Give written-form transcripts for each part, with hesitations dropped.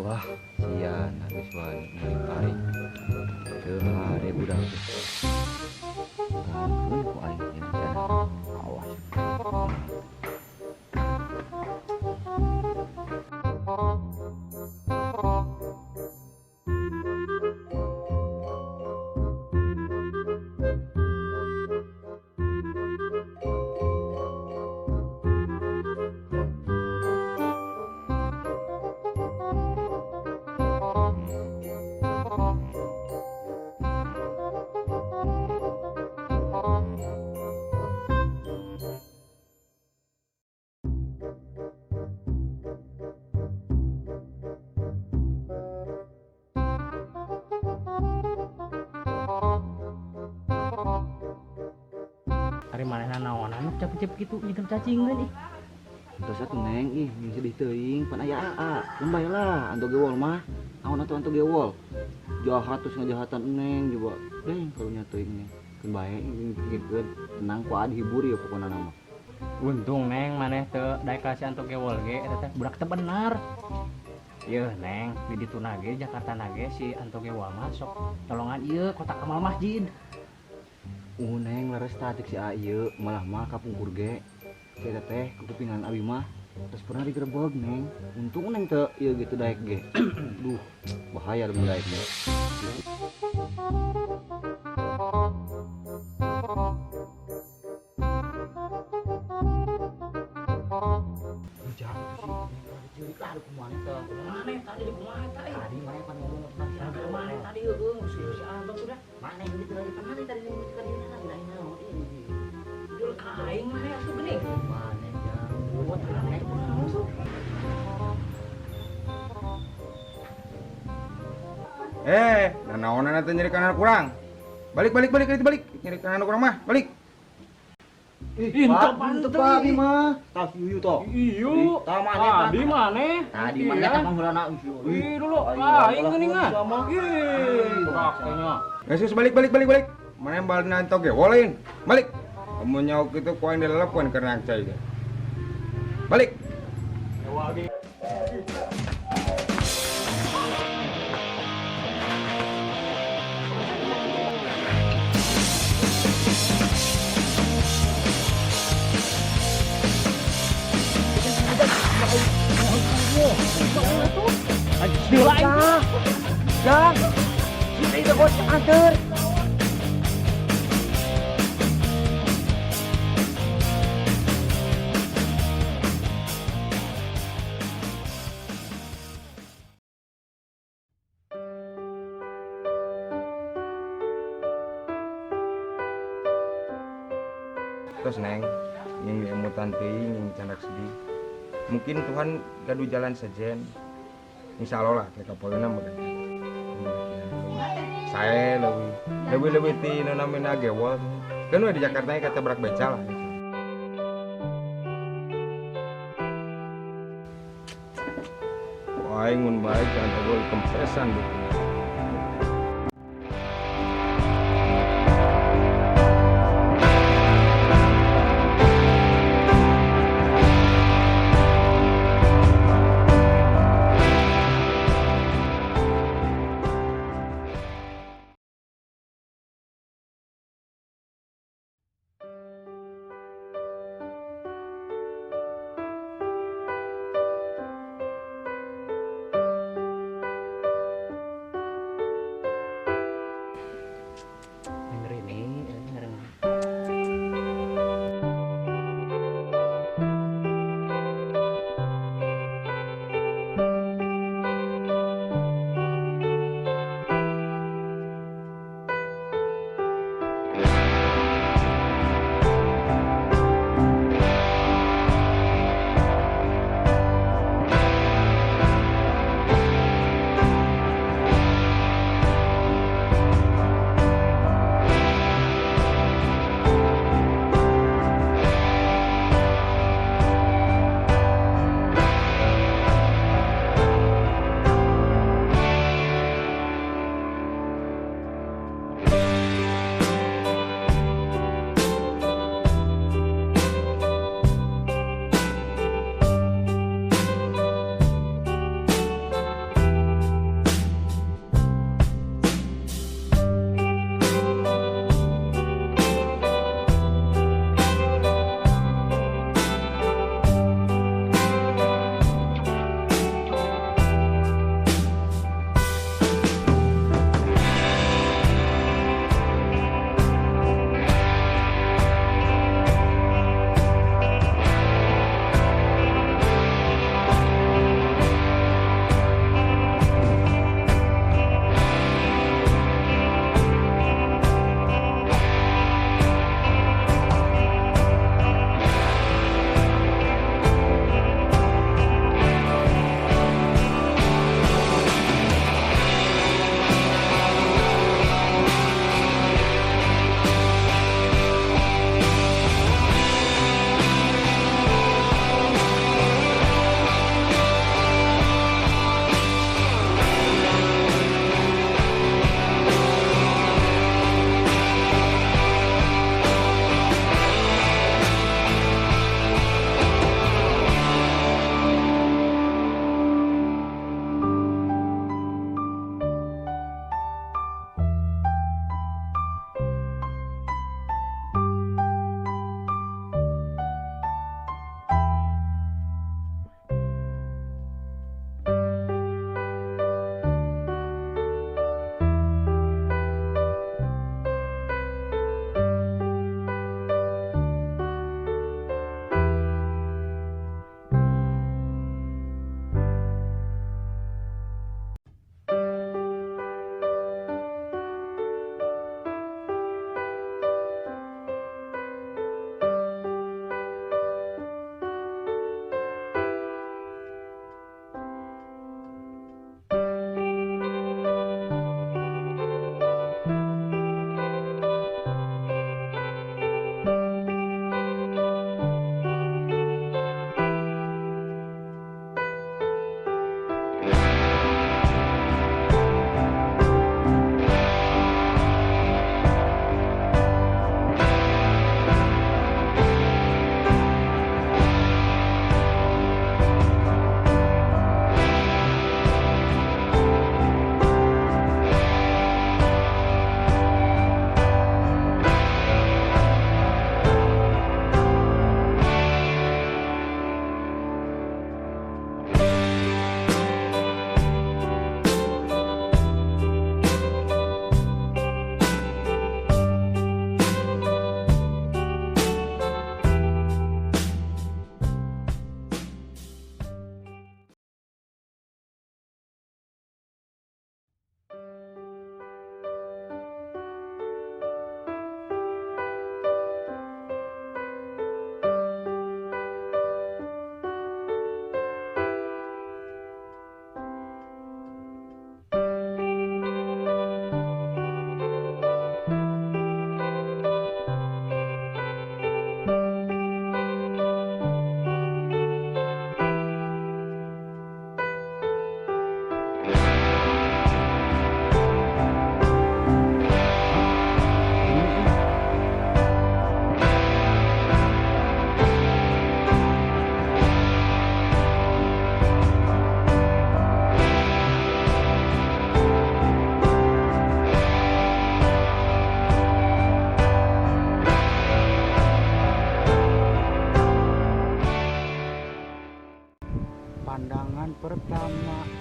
Wah, sian habis wani meuli paring. Teu hade budak teh. Gangkeun ku aing ieu rencana. Awas. Ari manehna naonan cepet gitu item cacing nih. Terus atuh Neng, ih geus sedih teuing pan aya aa. Kumbay lah anto gewol mah. Naon atuh anto gewol. Jahat terus ngajahatan Neng coba. Deng karunya teuing Neng. Keun bae pikirkeun tenang ku dihibur ya pokona nama. Untung Neng maneh teu daek ka si Anto Gewol ge eta teh budak teh bener. Yeuh Neng, di ditu nage Jakarta nage si Anto Gewol mah sok tolongan ieu kotak amal masjid. Neng laras tatik si ieu malah mah kapungkur ge. Si eta teh kekupingan abi mah terus pernah digerebeg Neng. Untung Neng teu ieu gitu daek ge. Duh, bahaya mun daek ge. Maneh tadi di kumaha teh? Tadi mana pan ngomong tentang Maneh tadi heueuh si Anto sudah. mana yang ditanya pan mana tadi yang ditanya lagi lain naon ini. Dul kaing maneh atuh geuning. Mana ya? Buat aneh masuk. Naonan atuh nyerikan anak kurang. Balik nyerikan anak kurang mah, balik. Ih, Pak, pantes. teu Pak abi mah. Tah yuyu toh. Iyo. Tah maneh Tadi maneh. Tadi mana tah panggulana Ih, dulu kaing geuning ah. Ih, kakeknya. Yesus balik. Mana yang balik nanti oke, wolin. Balik. Kamu nyauk itu koin di telepon karena cai. Balik. Jang. Kita itu bos anter. Terus Neng, yang emutan teuing, yang candak sedih. Mungkin Tuhan gaduh jalan sejen. Insya Allah lah, kayak kapolna mah. Saya lebih ti nu namina Gewol. Kan we di Jakarta kata berak beca lah. Wah, ngun baik kan gol kempesan gitu.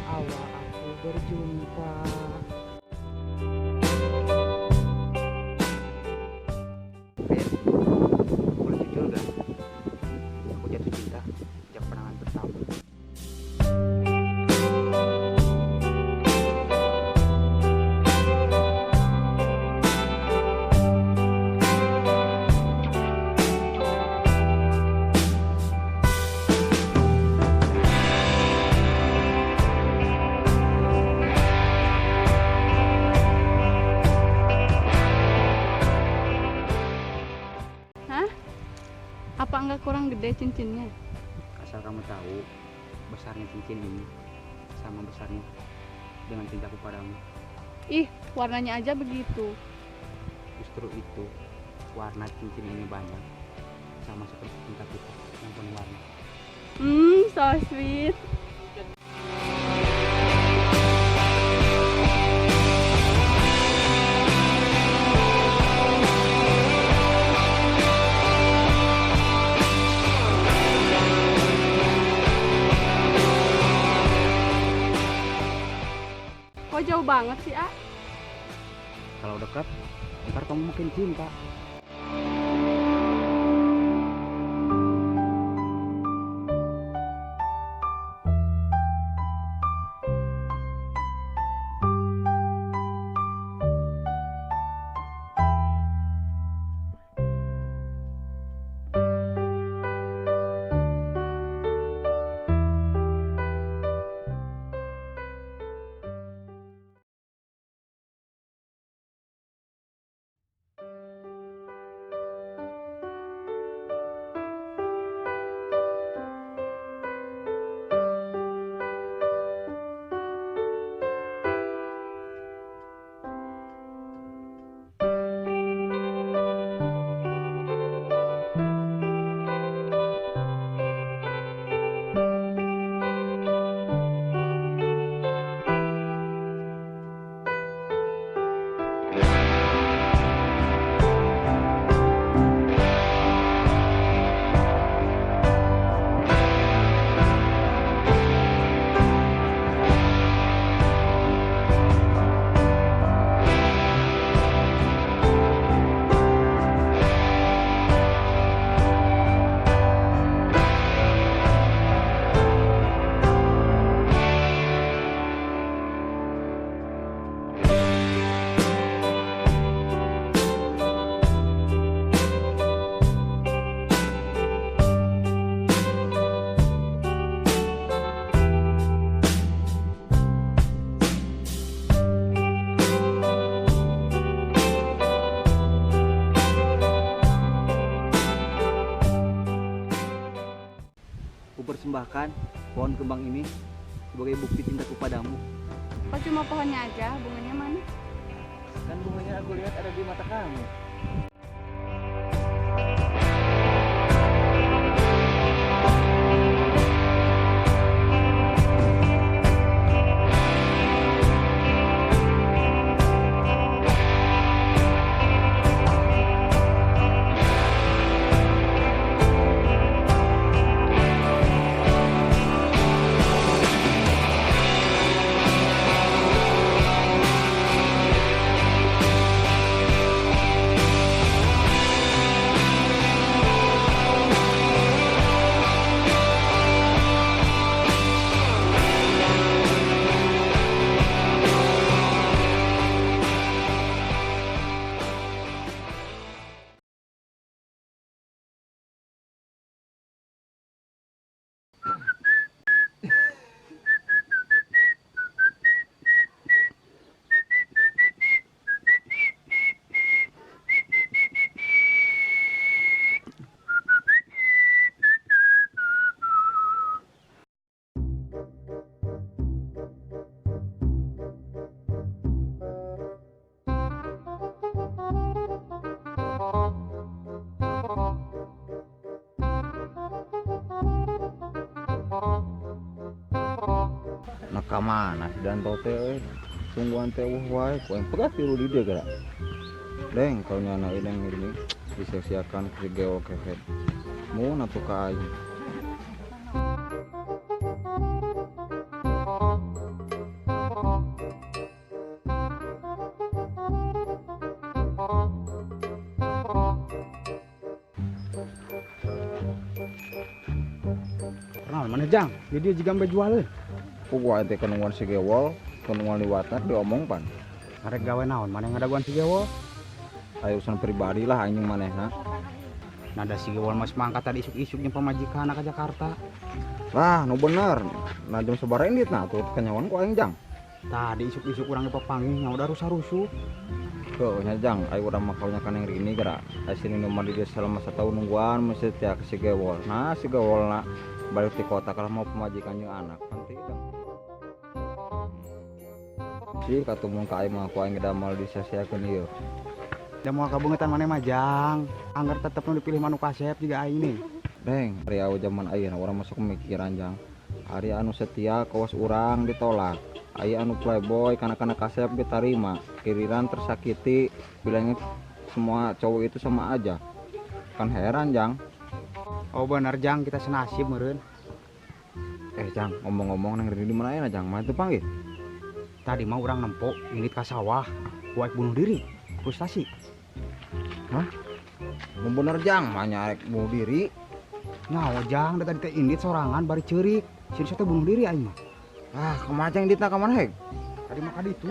awal aku berjumpa. Bet, boleh jujur gak? Aku jatuh cinta sejak pandangan pertama. Hah? Apa enggak kurang gede cincinnya? Asal kamu tahu besarnya cincin ini sama besarnya dengan cintaku padamu. Ih, warnanya aja begitu. Justru itu warna cincin ini banyak, sama seperti cinta kita yang penuh warna. So sweet. Kok jauh banget sih, A? Kalau dekat, ntar kamu makin cinta. Kupersembahkan pohon kembang ini sebagai bukti cintaku padamu. Kok cuma pohonnya aja, bunganya mana? Kan bunganya aku lihat ada di mata kamu. Kamana si Danto teh tungguan teh wae ku yang pegat tiru di dia gara. Deng kau nyana ini disia-siakan ke geo keket. Mun atuh ka aing. mana jang jadi juga mbak jual Gua teh kenungan si gewol kenungan liwatna diomong pan arek gawe naon mana yang ngadaguan si gewol aya urusan pribadi lah anjing manehna nada si gewol mas mangkat tadi isuk-isuknya pemajikan ke Jakarta lah nu bener nah jam sabaraha indit nah tuh kenyawan ku aing jang tadi isuk-isuk urang dipapanggih nya udah rusuh-rusuh tuh nya jang aya urang mah kaunyakan yang rini gara aya sini nu mah di dia selama 1 tahun nungguan mesti teh ke si gewol nah si gewolna balik di kota kalau mau pemajikan jeung anak nanti kita si katumun ka aing mah ku aing damel disesiakeun ieu da moal kabungetan mana mah jang anggar tetep nu dipilih manu kasep juga aing nih Deng, hari awal zaman ayeuna orang masuk pemikiran jang. Hari anu setia kawas urang ditolak. Aya anu playboy kana-kana kasep diterima. Kiriran tersakiti, bilangnya semua cowok itu sama aja. Kan heran jang. oh bener jang kita senasib meureun Jang, ngomong-ngomong nang di mana ayeuna jang? Mana teu panggil? tadi mah urang nempok indit ka sawah kuat bunuh diri frustasi Mun bener jang, mah nyarek bunuh diri. nyawa jang da tadi teh indit sorangan bari ceurik si teh bunuh diri aing mah Ah, kumaha jang ditna ka mana heg? tadi mah kaditu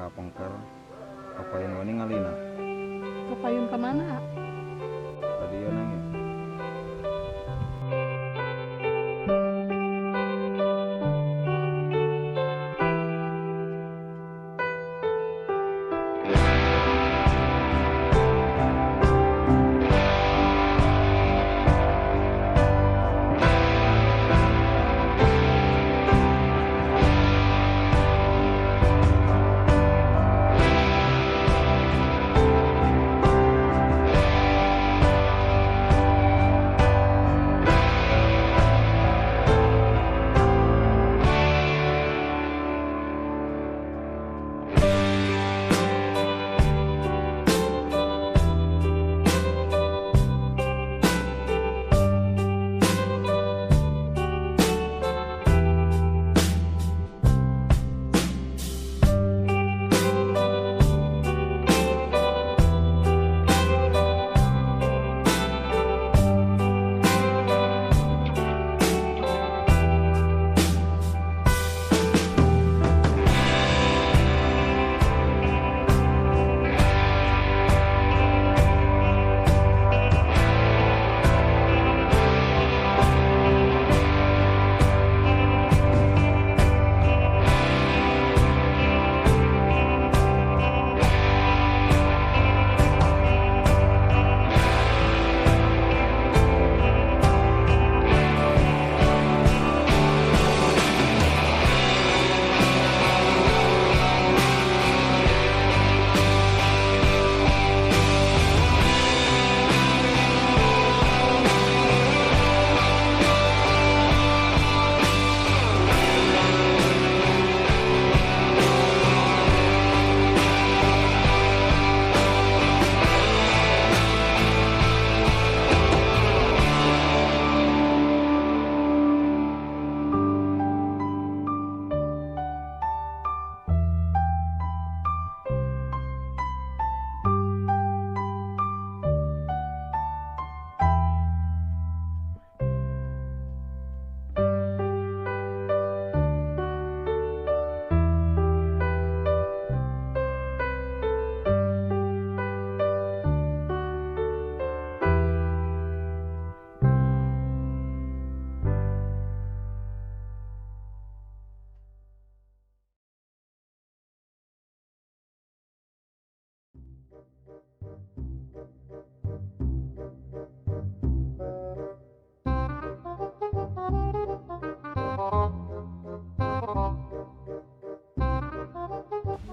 kapengker kapayun wani ngalina Kepayun kemana? tadi ya nangis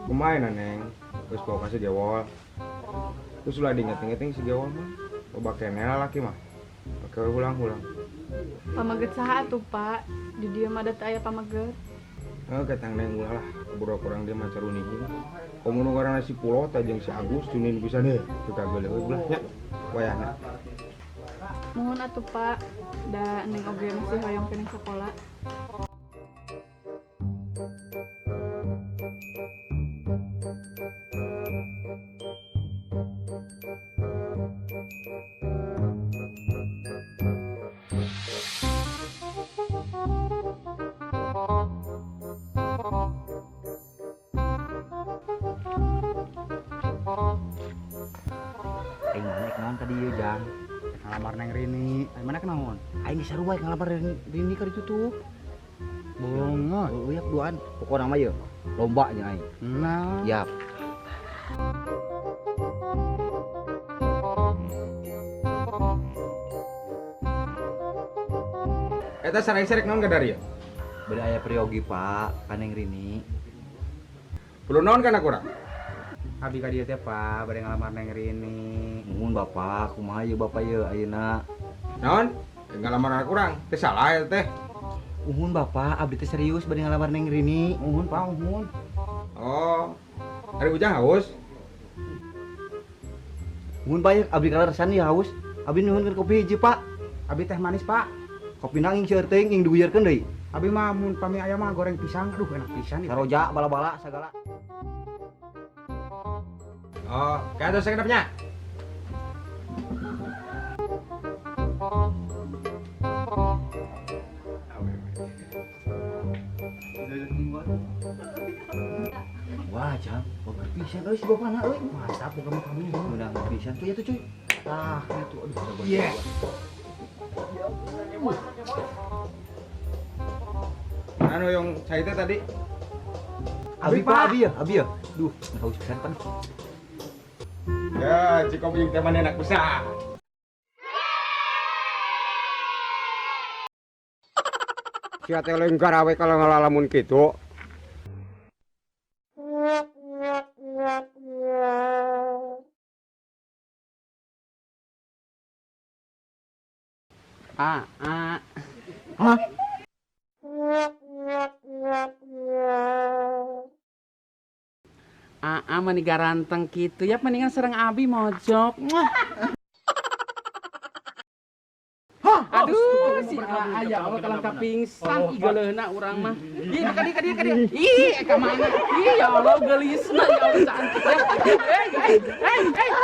Kumain neng, terus bawa kasih gewol. Terus ulah diinget-ingetin si gewol mah. Loba kene laki mah. Pakai ulang-ulang. Pamaget saha tuh pak? Di dia mah ada aya pamaget. Ketang neng ulah lah. Buru kurang dia mah caruni gini. Komun orang si Pulau tajeng si Agus tunin bisa deh. Kita boleh ulah nya. Wayana. Mohon atuh pak. Da neng oge masih hoyong keneng sekolah. Aing mana naon tadi ieu Jang? Ngalamar neng Rini. Ay mana kenaon? Aing disaruai ngalamar Rini ka ditu tuh. Bunga. Uyak duaan. Pokona mah ieu lomba nya aing. Nah. Yap. Eta sareng-sareng naon gadari ya? Beda aya priogi Pak, kaneng Rini. Perlu naon kana kurang? Abi ka dieu teh Pak, bade ngalamar neng Rini. Nuhun Bapak, kumaha ieu Bapak ieu ayeuna? Naon? Ngalamar anak kurang. Teh salah ya teh. Nuhun Bapak, abdi teh serius bade ngalamar neng Rini. Uhun Pak, uhun. Oh. Hari ujang haus? Nuhun Pak, abdi kaleresan ya haus. Abdi nuhun kopi hiji Pak. Abi teh manis Pak. Kopi nanging seueur teuing ing dibuyarkeun deui. Abi mah mun pami aya mah goreng pisang. Aduh enak pisan ieu. Saroja bala-bala sagala. Oh, kayak ada sekedapnya. Wah, Jang, bagus pisan euy si bapana euy. Mantap boga mah kami. Udah pisan tuh ya tuh cuy. Ah, itu aduh. Iya. Anu yang saya tadi. Abi Pak, abi ya. Duh, haus pisan Pak. Ya, cik kopi teh mana enak besar. Sia teh lengkar awe kalau ngalalamun kitu. Hah? Mani garanteng gitu ya mendingan serang Abi mojok. Aduh, si aya Allah kalangka pingsan igeleuna urang mah. Ih, kadi. Ih, ka mana? Ih, ya Allah gelisna ya Allah cantik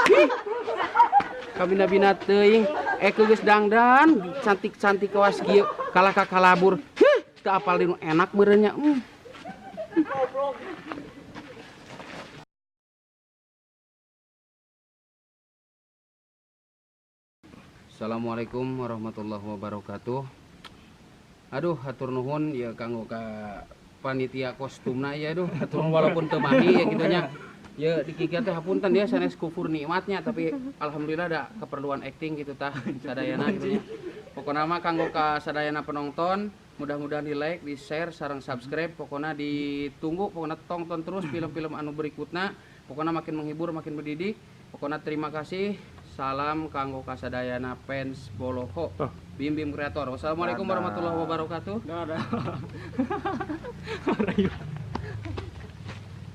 ya. Kabina-bina teuing, geus dangdan, cantik-cantik kawas kieu, kalah ka kalabur. Teu apal dinu enak meureun nya. Assalamualaikum warahmatullahi wabarakatuh. Aduh, hatur nuhun ya kanggo ka panitia kostumna ya aduh, hatur nuhun walaupun teu mani ya kitu nya. Ya dikikieu teh hapunten ya sanes kufur nikmatnya tapi alhamdulillah ada keperluan acting gitu tah sadayana gitu nya. Pokona mah kanggo ka sadayana penonton, mudah-mudahan di-like, di-share, sareng subscribe, pokona ditunggu, pokona tonton terus film-film anu berikutna. Pokona makin menghibur, makin mendidik. Pokona terima kasih. Salam kanggo kasadayana fans Boloho. Bim Bim Kreator. Wassalamualaikum warahmatullahi wabarakatuh.